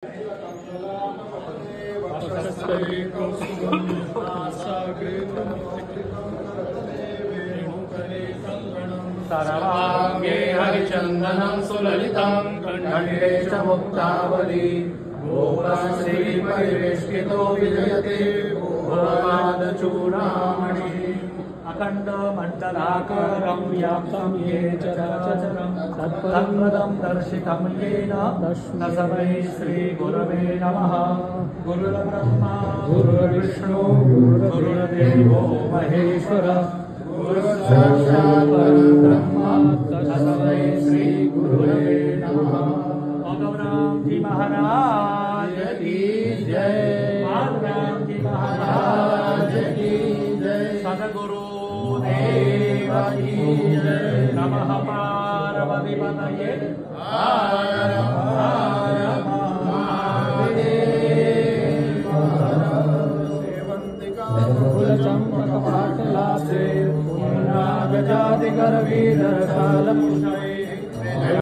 सर्वांगे हरिचंदनं सुललितं कंठे च मुक्तावली गोपश्री परिवेष्टितो विजयते भुवनादचूडामणिः अखंड मंडलाकारं व्याप्तं येन चराचरं तत्पदं दर्शितं येन तस्मै श्री गुरवे नमः। गुरुर्ब्रह्मा गुरुर्विष्णु गुरुर्देवो महेश्वरः गुरुर्साक्षात् परब्रह्म तस्मै श्री गुरवे नमः। भगवान जी महाराज की जय। भगवान जी महाराज की जय। सद्गुरु देव की जय। नमः पार्वती पतये हर हर महादेव। सेवंतिका फूलचंपक पाटलासे गजादिगर वीर साल